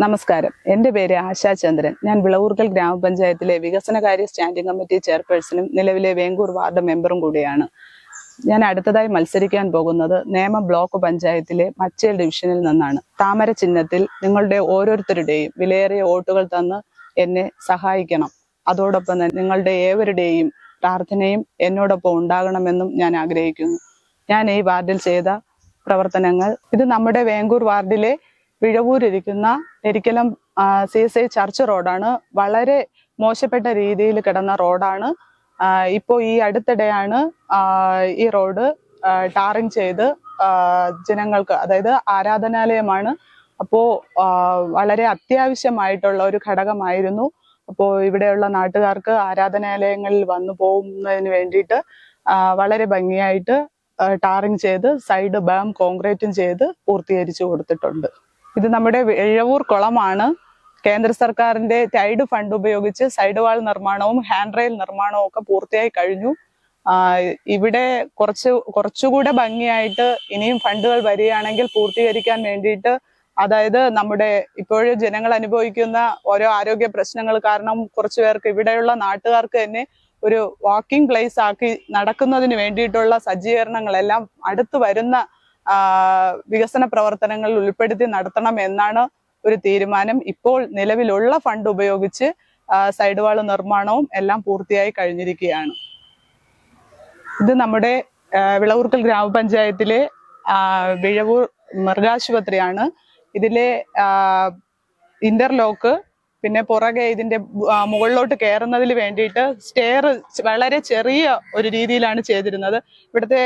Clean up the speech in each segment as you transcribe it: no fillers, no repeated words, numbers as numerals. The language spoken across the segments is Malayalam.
നമസ്കാരം. എൻ്റെ പേര് ആശാ ചന്ദ്രൻ. ഞാൻ വിളവൂർക്കൽ ഗ്രാമപഞ്ചായത്തിലെ വികസനകാര്യ സ്റ്റാൻഡിംഗ് കമ്മിറ്റി ചെയർപേഴ്സണും നിലവിലെ വേങ്ങൂർ വാർഡ് മെമ്പറും കൂടിയാണ്. ഞാൻ അടുത്തതായി മത്സരിക്കാൻ പോകുന്നത് നേമം ബ്ലോക്ക് പഞ്ചായത്തിലെ മച്ചേൽ ഡിവിഷനിൽ നിന്നാണ്. താമര ചിഹ്നത്തിൽ നിങ്ങളുടെ ഓരോരുത്തരുടെയും വിലയേറിയ വോട്ടുകൾ തന്ന് എന്നെ സഹായിക്കണം. അതോടൊപ്പം തന്നെ നിങ്ങളുടെ ഏവരുടെയും പ്രാർത്ഥനയും എന്നോടൊപ്പം ഉണ്ടാകണമെന്നും ഞാൻ ആഗ്രഹിക്കുന്നു. ഞാൻ ഈ വാർഡിൽ ചെയ്ത പ്രവർത്തനങ്ങൾ, ഇത് നമ്മുടെ വേങ്ങൂർ വാർഡിലെ വിഴവൂരിരിക്കുന്ന എരിക്കലം CSI ചർച്ച് റോഡാണ്. വളരെ മോശപ്പെട്ട രീതിയിൽ കിടന്ന റോഡാണ്. ഇപ്പോൾ ഈ അടുത്തിടെയാണ് ഈ റോഡ് ടാറിങ് ചെയ്ത് ജനങ്ങൾക്ക്, അതായത് ആരാധനാലയമാണ്, അപ്പോൾ വളരെ അത്യാവശ്യമായിട്ടുള്ള ഒരു ഘടകമായിരുന്നു. അപ്പോൾ ഇവിടെയുള്ള നാട്ടുകാർക്ക് ആരാധനാലയങ്ങളിൽ വന്നു പോകുന്നതിന് വേണ്ടിയിട്ട് വളരെ ഭംഗിയായിട്ട് ടാറിങ് ചെയ്ത് സൈഡ് ബാം കോൺക്രീറ്റും ചെയ്ത് പൂർത്തീകരിച്ചു കൊടുത്തിട്ടുണ്ട്. ഇത് നമ്മുടെ വിഴവൂർ കുളമാണ്. കേന്ദ്ര സർക്കാരിന്റെ ടൈഡ് ഫണ്ട് ഉപയോഗിച്ച് സൈഡ് വാൾ നിർമ്മാണവും ഹാൻഡ് റെയിൽ നിർമ്മാണവും ഒക്കെ പൂർത്തിയായി കഴിഞ്ഞു. ഇവിടെ കുറച്ചുകൂടെ ഭംഗിയായിട്ട് ഇനിയും ഫണ്ടുകൾ വരികയാണെങ്കിൽ പൂർത്തീകരിക്കാൻ വേണ്ടിയിട്ട്, അതായത് നമ്മുടെ ഇപ്പോഴും ജനങ്ങൾ അനുഭവിക്കുന്ന ഓരോ ആരോഗ്യ പ്രശ്നങ്ങൾ കാരണം കുറച്ചു പേർക്ക്, ഇവിടെയുള്ള നാട്ടുകാർക്ക് തന്നെ ഒരു വാക്കിംഗ് പ്ലേസ് ആക്കി നടക്കുന്നതിന് വേണ്ടിയിട്ടുള്ള സജ്ജീകരണങ്ങളെല്ലാം അടുത്ത് വരുന്ന വികസന പ്രവർത്തനങ്ങളിൽ ഉൾപ്പെടുത്തി നടത്തണം എന്നാണ് ഒരു തീരുമാനം. ഇപ്പോൾ നിലവിലുള്ള ഫണ്ട് ഉപയോഗിച്ച് സൈഡ് വാൾ നിർമ്മാണവും എല്ലാം പൂർത്തിയായി കഴിഞ്ഞിരിക്കുകയാണ്. ഇത് നമ്മുടെ വിളവൂർക്കൽ ഗ്രാമപഞ്ചായത്തിലെ വിഴവൂർ മൃഗാശുപത്രിയാണ്. ഇതിലെ ഇന്റർലോക്ക്, പിന്നെ പുറകെ ഇതിന്റെ മുകളിലോട്ട് കയറുന്നതിന് വേണ്ടിയിട്ട് സ്റ്റെയർ വളരെ ചെറിയ ഒരു രീതിയിലാണ് ചെയ്തിരുന്നത്. ഇവിടുത്തെ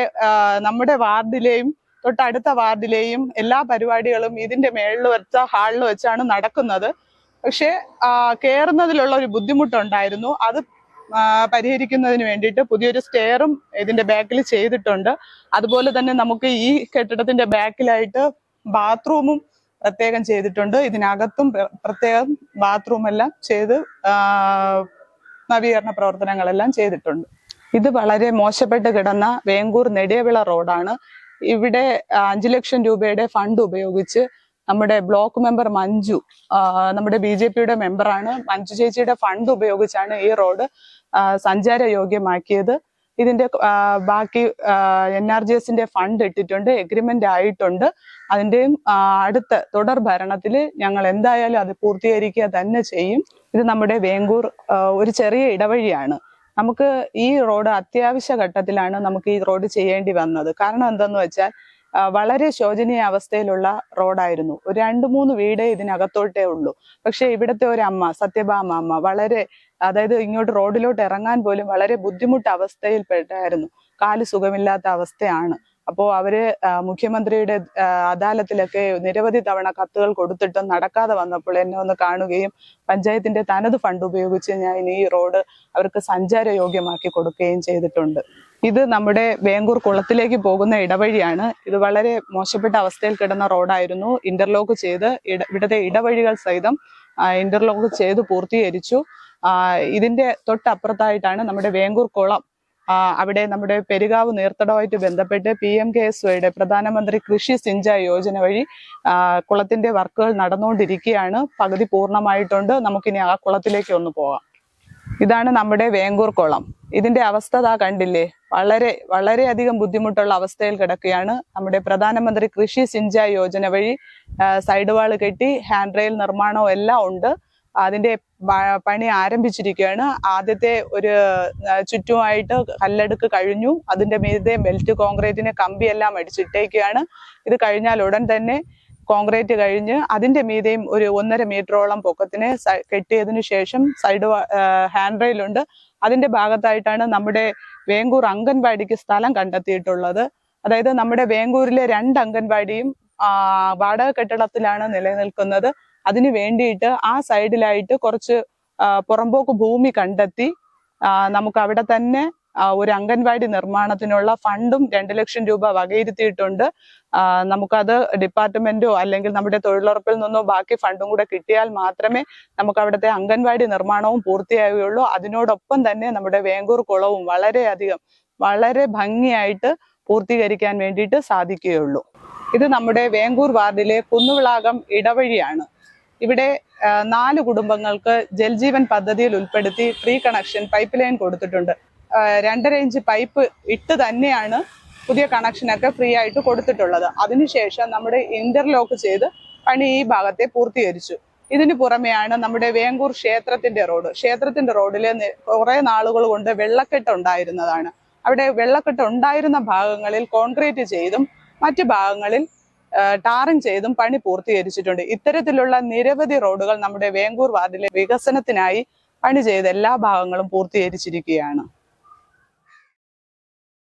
നമ്മുടെ വാർഡിലെയും തൊട്ടടുത്ത വാർഡിലെയും എല്ലാ പരിപാടികളും ഇതിന്റെ മേളിൽ വെച്ച ഹാളിൽ വെച്ചാണ് നടക്കുന്നത്. പക്ഷെ കയറുന്നതിലുള്ള ഒരു ബുദ്ധിമുട്ടുണ്ടായിരുന്നു. അത് പരിഹരിക്കുന്നതിന് വേണ്ടിയിട്ട് പുതിയൊരു സ്റ്റെയറും ഇതിന്റെ ബാക്കിൽ ചെയ്തിട്ടുണ്ട്. അതുപോലെ തന്നെ നമുക്ക് ഈ കെട്ടിടത്തിന്റെ ബാക്കിലായിട്ട് ബാത്റൂമും പ്രത്യേകം ചെയ്തിട്ടുണ്ട്. ഇതിനകത്തും പ്രത്യേകം ബാത്റൂം എല്ലാം ചെയ്ത് നവീകരണ പ്രവർത്തനങ്ങളെല്ലാം ചെയ്തിട്ടുണ്ട്. ഇത് വളരെ മോശപ്പെട്ട് കിടന്ന വേങ്ങൂർ നെടിയവിള റോഡാണ്. ഇവിടെ 5 ലക്ഷം രൂപയുടെ ഫണ്ട് ഉപയോഗിച്ച് നമ്മുടെ ബ്ലോക്ക് മെമ്പർ മഞ്ജു, നമ്മുടെ BJPയുടെ മെമ്പറാണ്, മഞ്ജു ചേച്ചിയുടെ ഫണ്ട് ഉപയോഗിച്ചാണ് ഈ റോഡ് സഞ്ചാര യോഗ്യമാക്കിയത്. ഇതിന്റെ ബാക്കി NRGSന്റെ ഫണ്ട് ഇട്ടിട്ടുണ്ട്, എഗ്രിമെന്റ് ആയിട്ടുണ്ട്. അതിന്റെയും അടുത്ത തുടർ ഭരണത്തിൽ ഞങ്ങൾ എന്തായാലും അത് പൂർത്തീകരിക്കുക തന്നെ ചെയ്യും. ഇത് നമ്മുടെ വേങ്ങൂർ ഒരു ചെറിയ ഇടവഴിയാണ്. നമുക്ക് ഈ റോഡ് അത്യാവശ്യ ഘട്ടത്തിലാണ് നമുക്ക് ഈ റോഡ് ചെയ്യേണ്ടി വന്നത്. കാരണം എന്തെന്ന് വെച്ചാൽ വളരെ ശോചനീയ അവസ്ഥയിലുള്ള റോഡായിരുന്നു. ഒരു 2-3 വീടേ ഇതിനകത്തോട്ടേ ഉള്ളൂ. പക്ഷെ ഇവിടുത്തെ ഒരു അമ്മ, സത്യഭാമ അമ്മ, വളരെ, അതായത് ഇങ്ങോട്ട് റോഡിലോട്ട് ഇറങ്ങാൻ പോലും വളരെ ബുദ്ധിമുട്ട് അവസ്ഥയിൽപ്പെട്ടായിരുന്നു. കാല് സുഖമില്ലാത്ത അവസ്ഥയാണ്. അപ്പോൾ അവര് മുഖ്യമന്ത്രിയുടെ അദാലത്തിലൊക്കെ നിരവധി തവണ കത്തുകൾ കൊടുത്തിട്ടും നടക്കാതെ വന്നപ്പോൾ എന്നെ ഒന്ന് കാണുകയും പഞ്ചായത്തിന്റെ തനത് ഫണ്ട് ഉപയോഗിച്ച് ഞാൻ ഈ റോഡ് അവർക്ക് സഞ്ചാര യോഗ്യമാക്കി കൊടുക്കുകയും ചെയ്തിട്ടുണ്ട്. ഇത് നമ്മുടെ വേങ്ങൂർ കുളത്തിലേക്ക് പോകുന്ന ഇടവഴിയാണ്. ഇത് വളരെ മോശപ്പെട്ട അവസ്ഥയിൽ കിടന്ന റോഡായിരുന്നു. ഇന്റർലോക്ക് ചെയ്ത് ഇവിടുത്തെ ഇടവഴികൾ സഹിതം ഇന്റർലോക്ക് ചെയ്ത് പൂർത്തീകരിച്ചു. ഇതിന്റെ തൊട്ടപ്പുറത്തായിട്ടാണ് നമ്മുടെ വേങ്ങൂർ കുളം. അവിടെ നമ്മുടെ പെരുകാവ് നീർത്തടവുമായിട്ട് ബന്ധപ്പെട്ട് PMKSYയുടെ പ്രധാനമന്ത്രി കൃഷി സിഞ്ചായ് യോജന വഴി കുളത്തിന്റെ വർക്കുകൾ നടന്നുകൊണ്ടിരിക്കുകയാണ്. പകുതി പൂർണ്ണമായിട്ടുണ്ട്. നമുക്കിനി ആ കുളത്തിലേക്ക് ഒന്ന് പോകാം. ഇതാണ് നമ്മുടെ വേങ്ങൂർ കുളം. ഇതിന്റെ അവസ്ഥ കണ്ടില്ലേ, വളരെയധികം ബുദ്ധിമുട്ടുള്ള അവസ്ഥയിൽ കിടക്കുകയാണ്. നമ്മുടെ പ്രധാനമന്ത്രി കൃഷി സിഞ്ചായ് യോജന വഴി സൈഡ് വാൾ കെട്ടി ഹാൻഡ് റെയിൽ നിർമ്മാണവും എല്ലാം ഉണ്ട്. അതിന്റെ പണി ആരംഭിച്ചിരിക്കുകയാണ്. ആദ്യത്തെ ഒരു ചുറ്റുമായിട്ട് കല്ലെടുക്ക് കഴിഞ്ഞു. അതിന്റെ മീതെ മെൽറ്റ് കോൺക്രീറ്റിന് കമ്പിയെല്ലാം അടിച്ചിട്ടേക്കുകയാണ്. ഇത് കഴിഞ്ഞാൽ ഉടൻ തന്നെ കോൺക്രീറ്റ് കഴിഞ്ഞ് അതിന്റെ മീതെയും ഒരു 1.5 മീറ്ററോളം പൊക്കത്തിന് കെട്ടിയതിനു ശേഷം സൈഡ് ഹാൻഡ് റെയിലുണ്ട്. അതിന്റെ ഭാഗത്തായിട്ടാണ് നമ്മുടെ വേങ്ങൂർ അംഗൻവാടിക്ക് സ്ഥലം കണ്ടെത്തിയിട്ടുള്ളത്. അതായത് നമ്മുടെ വേങ്ങൂരിലെ 2 അംഗൻവാടിയും വാടക കെട്ടിടത്തിലാണ് നിലനിൽക്കുന്നത്. അതിന് വേണ്ടിയിട്ട് ആ സൈഡിലായിട്ട് കുറച്ച് പുറമ്പോക്ക് ഭൂമി കണ്ടെത്തി നമുക്ക് അവിടെ തന്നെ ഒരു അംഗൻവാടി നിർമ്മാണത്തിനുള്ള ഫണ്ടും 2 ലക്ഷം രൂപ വകയിരുത്തിയിട്ടുണ്ട്. നമുക്കത് ഡിപ്പാർട്ട്മെന്റോ അല്ലെങ്കിൽ നമ്മുടെ തൊഴിലുറപ്പിൽ നിന്നോ ബാക്കി ഫണ്ടും കൂടെ കിട്ടിയാൽ മാത്രമേ നമുക്ക് അവിടുത്തെ അംഗൻവാടി നിർമ്മാണവും പൂർത്തിയാവുകയുള്ളൂ. അതിനോടൊപ്പം തന്നെ നമ്മുടെ വേങ്ങൂർ കുളവും വളരെ ഭംഗിയായിട്ട് പൂർത്തീകരിക്കാൻ വേണ്ടിയിട്ട് സാധിക്കുകയുള്ളൂ. ഇത് നമ്മുടെ വേങ്ങൂർ വാർഡിലെ കുന്നുവിളാകം ഇടവഴിയാണ്. ഇവിടെ 4 കുടുംബങ്ങൾക്ക് ജൽജീവൻ പദ്ധതിയിൽ ഉൾപ്പെടുത്തി ഫ്രീ കണക്ഷൻ പൈപ്പ് ലൈൻ കൊടുത്തിട്ടുണ്ട്. 2.5 ഇഞ്ച് പൈപ്പ് ഇട്ട് തന്നെയാണ് പുതിയ കണക്ഷനൊക്കെ ഫ്രീ ആയിട്ട് കൊടുത്തിട്ടുള്ളത്. അതിനുശേഷം നമ്മുടെ ഇന്റർലോക്ക് ചെയ്ത് പണി ഈ ഭാഗത്തെ പൂർത്തീകരിച്ചു. ഇതിനു പുറമെയാണ് നമ്മുടെ വേങ്ങൂർ ക്ഷേത്രത്തിന്റെ റോഡിൽ കുറെ നാളുകൾ കൊണ്ട് വെള്ളക്കെട്ട് ഉണ്ടായിരുന്നതാണ്. അവിടെ വെള്ളക്കെട്ട് ഉണ്ടായിരുന്ന ഭാഗങ്ങളിൽ കോൺക്രീറ്റ് ചെയ്തും മറ്റു ഭാഗങ്ങളിൽ ടാറിങ് ചെയ്തും പണി പൂർത്തീകരിച്ചിട്ടുണ്ട്. ഇത്തരത്തിലുള്ള നിരവധി റോഡുകൾ നമ്മുടെ വേങ്ങൂർ വാർഡിലെ വികസനത്തിനായി പണി ചെയ്ത് എല്ലാ ഭാഗങ്ങളും പൂർത്തീകരിച്ചിരിക്കുകയാണ്.